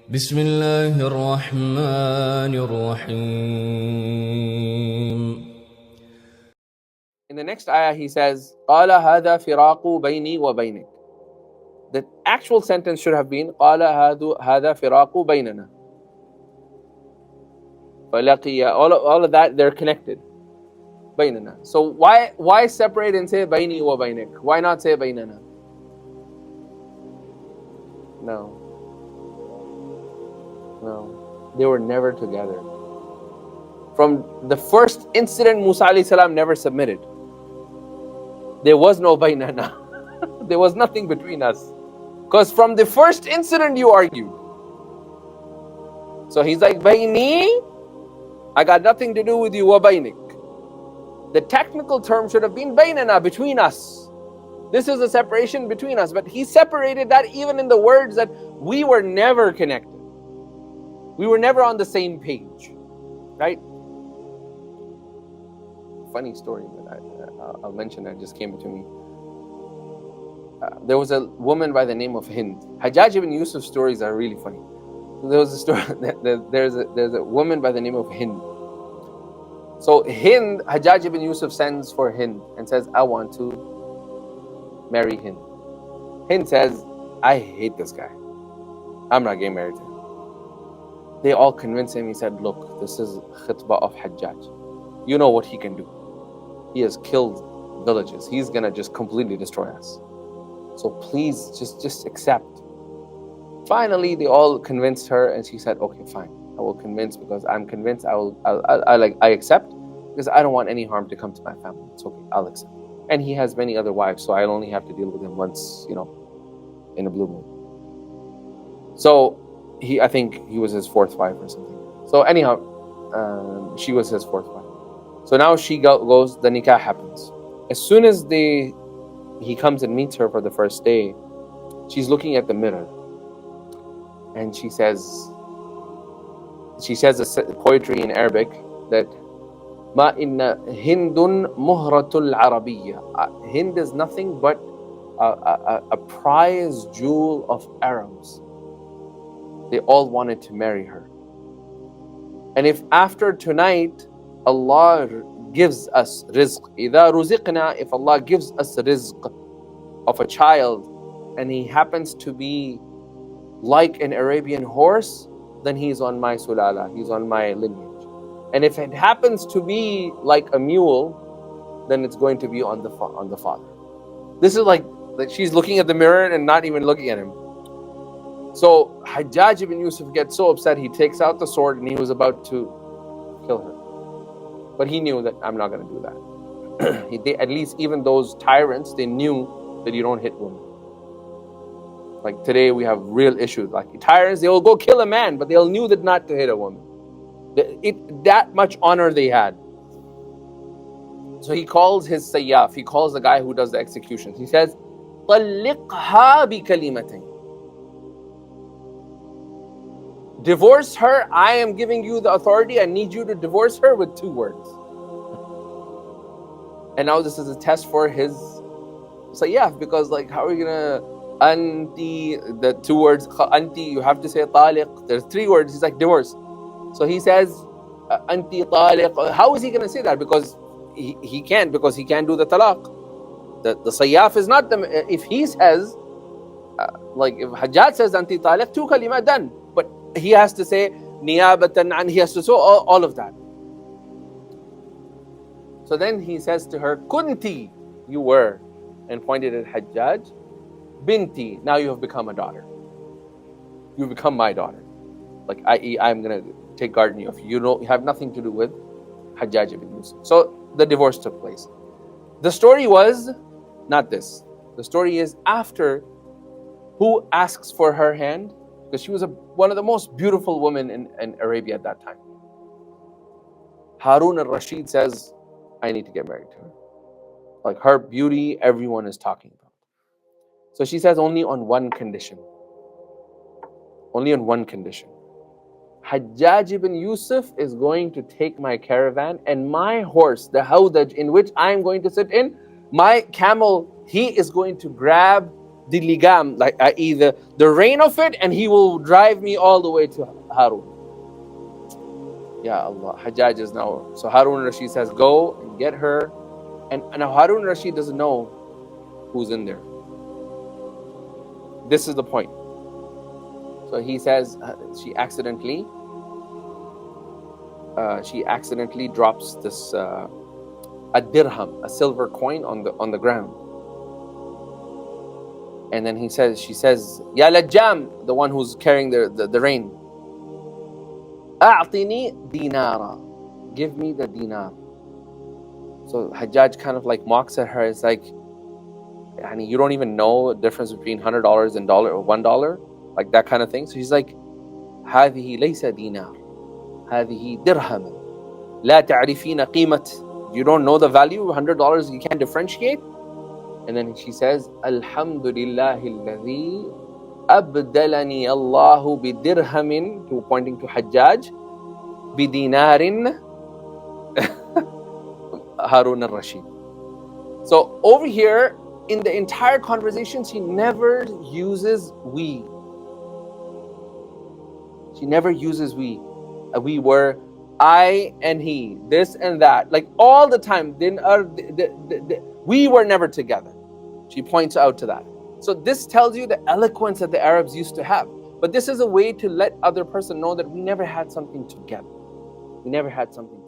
بسم الله الرحمن الرحيم. In the next ayah he says, قَالَ هَذَا فِرَاقُ بَيْنِي وَبَيْنِكَ. The actual sentence should have been قَالَ هَذَا فِرَاقُ بَيْنَنَا. فَلَقِيَ, all of that, they're connected. بَيْنَنَا. So why separate and say بَيْنِي وَبَيْنِكَ? Why not say بَيْنَنَا? No. They were never together. From the first incident, Musa alayhi salam never submitted. There was no bainana. There was nothing between us. Because from the first incident you argued. So he's like, baini, I got nothing to do with you, wa bainik. The technical term should have been bainana, between us. This is a separation between us. But he separated that even in the words that we were never connected. We were never on the same page. Right? Funny story, but I'll mention it, just came to me. There was a woman by the name of Hind. Hajjaj ibn Yusuf's stories are really funny. There was a story, there's a woman by the name of Hind. So Hind, Hajjaj ibn Yusuf sends for Hind and says, I want to marry Hind. Hind says, I hate this guy. I'm not getting married to him. They all convinced him. He said, look, this is khitbah of Hajjaj. You know what he can do. He has killed villages. He's going to just completely destroy us. So please, just accept. Finally, they all convinced her, and she said, okay, fine. I will convince, because I'm convinced. I accept, because I don't want any harm to come to my family. It's okay, I'll accept. And he has many other wives, so I'll only have to deal with him once, in a blue moon. So I think he was his fourth wife or something. So anyhow, she was his fourth wife. So now she goes, the nikah happens. As soon as he comes and meets her for the first day, she's looking at the mirror, and she says a poetry in Arabic that Ma inna Hindun muhratul Arabiyya. Hind is nothing but a prize jewel of Arabs. They all wanted to marry her. And if after tonight Allah gives us rizq, إِذَا رُزِقْنَا, if Allah gives us rizq of a child, and he happens to be like an Arabian horse, then he's on my sulala, he's on my lineage. And if it happens to be like a mule, then it's going to be on the father. This is like she's looking at the mirror and not even looking at him. So Hajjaj ibn Yusuf gets so upset, he takes out the sword and he was about to kill her. But he knew that I'm not going to do that. At least even those tyrants, they knew that you don't hit women. Like today we have real issues. Like tyrants, they will go kill a man, but they'll knew that not to hit a woman. That much honor they had. So he calls his sayyaf, he calls the guy who does the executions. He says, طَلِّقْهَا بِكَلِمَتَيْنِ. Divorce her. I am giving you the authority. I need you to divorce her with 2 words. And now this is a test for his sayyaf, because how are you gonna anti, the 2 words anti, you have to say taliq. There's 3 words. He's like, divorce. So he says anti taliq. How is he gonna say that? Because he can't, because he can't do the talaq. The sayyaf is not the, if he says if Hajjaj says anti taliq, 2 kalima done. But he has to say niyabatan an, he has to say all of that. So then he says to her, kunti, you were, and pointed at Hajjaj, binti, now you have become a daughter. You become my daughter. I'm going to take guardian of you. You have nothing to do with Hajjaj ibn Yusuf. So the divorce took place. The story was not this. The story is after, who asks for her hand? Because she was one of the most beautiful women in Arabia at that time. Harun al-Rashid says, I need to get married to her. Her beauty, everyone is talking about. So she says, only on one condition. Only on one condition. Hajjaj ibn Yusuf is going to take my caravan, and my horse, the hawdaj in which I am going to sit in, my camel, he is going to grab the ligam, like either the reign of it, and he will drive me all the way to Harun. Ya Allah, Hajjaj is now. So Harun Rashid says, go and get her. And now Harun Rashid doesn't know who's in there. This is the point. So he says she accidentally drops this a dirham, a silver coin on the ground. And then she says, Ya Lajjam, the one who's carrying the rein, A'tini dinara, give me the dinar. So Hajjaj kind of like mocks at her. It's like, you don't even know the difference between $100 and $1, like that kind of thing. So he's like, هذه ليس دينار, هذه درهم, لا تعرفين قيمة. You don't know the value of $100. You can't differentiate. And then she says, Alhamdulillah alladhi abdalani Allahu bidirhamin, pointing to Hajjaj, bidinarin Harun al-Rashid. So over here, in the entire conversation, she never uses we. She never uses we. We were, I and he, this and that. Like all the time, we were never together. She points out to that. So this tells you the eloquence that the Arabs used to have. But this is a way to let other person know that we never had something together. We never had something